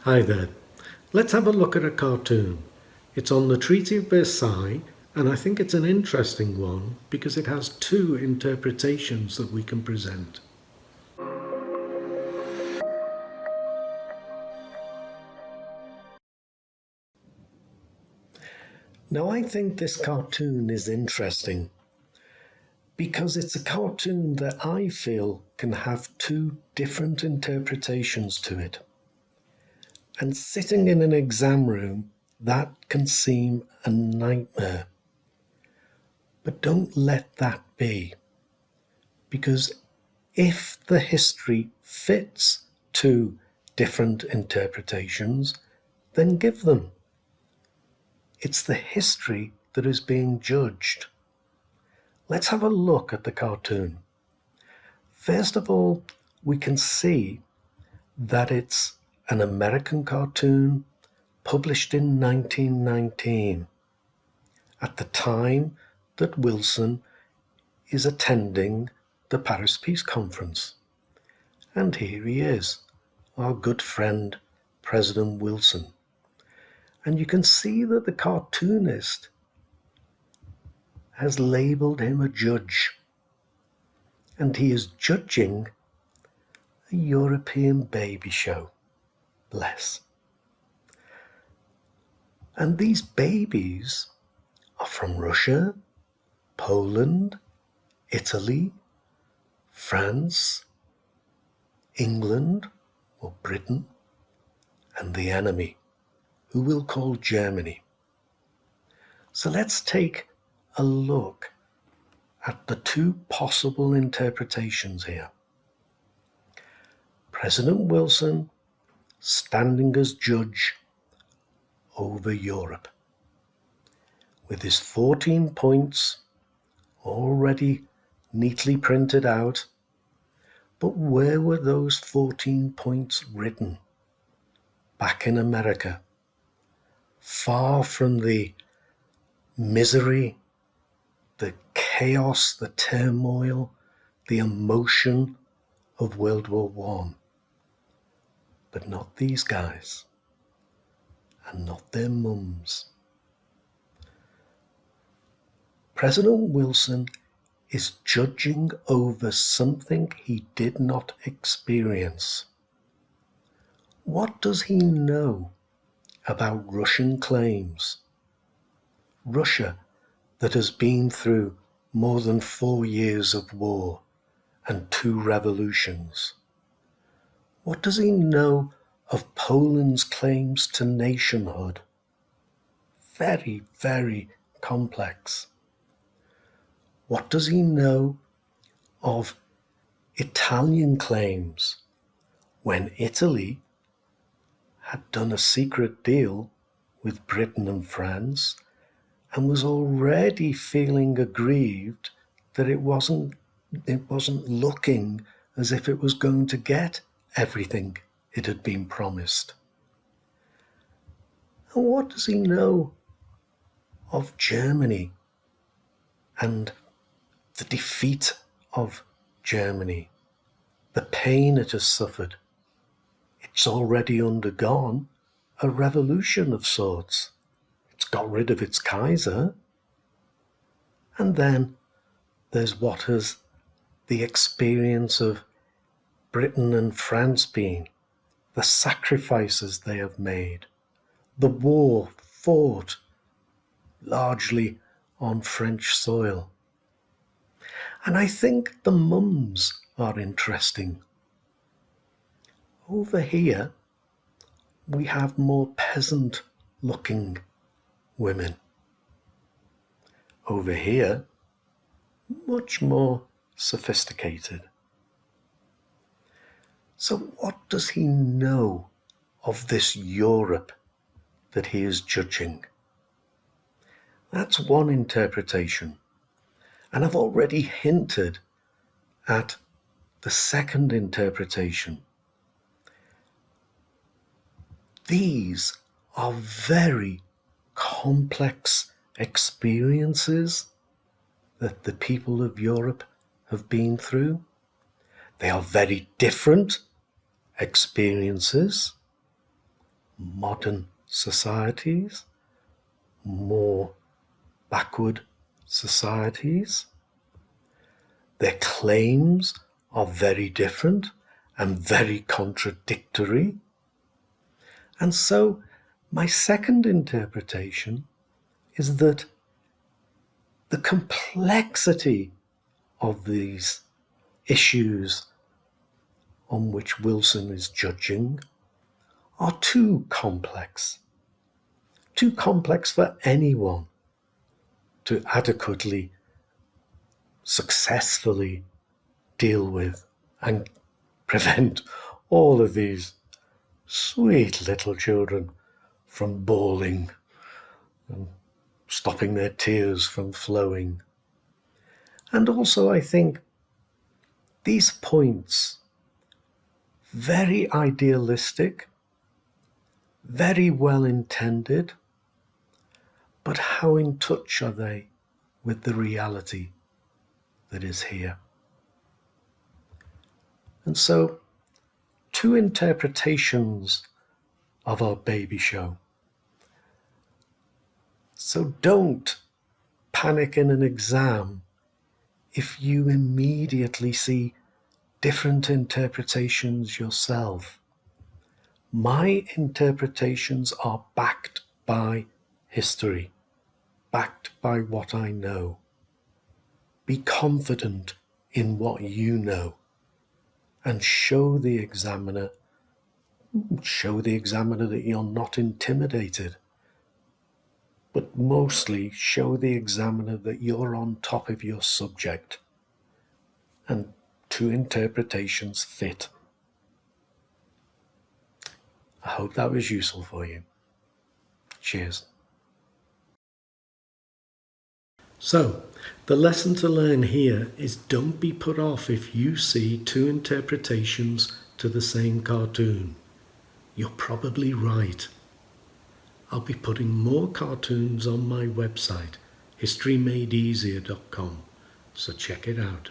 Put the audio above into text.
Hi there. Let's have a look at a cartoon. It's on the Treaty of Versailles, and I think it's an interesting one because it has two interpretations that we can present. Now, I think this cartoon is interesting because it's a cartoon that I feel can have two different interpretations to it. And sitting in an exam room, that can seem a nightmare. But don't let that be, because if the history fits two different interpretations, then give them. It's the history that is being judged. Let's have a look at the cartoon. First of all, we can see that it's an American cartoon published in 1919, at the time that Wilson is attending the Paris Peace Conference. And here he is, our good friend, President Wilson. And you can see that the cartoonist has labelled him a judge. And he is judging a European baby show. Bless. And these babies are from Russia, Poland, Italy, France, England or Britain, and the enemy, who we'll call Germany. So let's take a look at the two possible interpretations here. President Wilson standing as judge over Europe, with his 14 points already neatly printed out. But where were those 14 points written? Back in America, far from the misery, the chaos, the turmoil, the emotion of World War I. But not these guys, and not their mums. President Wilson is judging over something he did not experience. What does he know about Russian claims? Russia, that has been through more than 4 years of war and 2 revolutions. What does he know of Poland's claims to nationhood? Very, very complex. What does he know of Italian claims when Italy had done a secret deal with Britain and France and was already feeling aggrieved that it wasn't looking as if it was going to get everything it had been promised? And what does he know of Germany and the defeat of Germany, the pain it has suffered? It's already undergone a revolution of sorts. It's got rid of its Kaiser. And then there's what has the experience of Britain and France been, the sacrifices they have made, the war fought largely on French soil. And I think the mums are interesting. Over here, we have more peasant-looking women. Over here, much more sophisticated. So what does he know of this Europe that he is judging? That's one interpretation. And I've already hinted at the second interpretation. These are very complex experiences that the people of Europe have been through. They are very different experiences. modern societies, more backward societies. Their claims are very different and very contradictory. And so my second interpretation is that the complexity of these issues on which Wilson is judging are too complex for anyone to adequately, successfully deal with and prevent all of these sweet little children from bawling and stopping their tears from flowing. And also, I think these points, very idealistic, very well intended, but how in touch are they with the reality that is here? And so, two interpretations of our baby show. So don't panic in an exam if you immediately see different interpretations yourself. My interpretations are backed by history, backed by what I know. Be confident in what you know and show the examiner that you're not intimidated, but mostly show the examiner that you're on top of your subject and two interpretations fit. I hope that was useful for you. Cheers. So, the lesson to learn here is don't be put off if you see two interpretations to the same cartoon. You're probably right. I'll be putting more cartoons on my website, historymadeeasier.com, so check it out.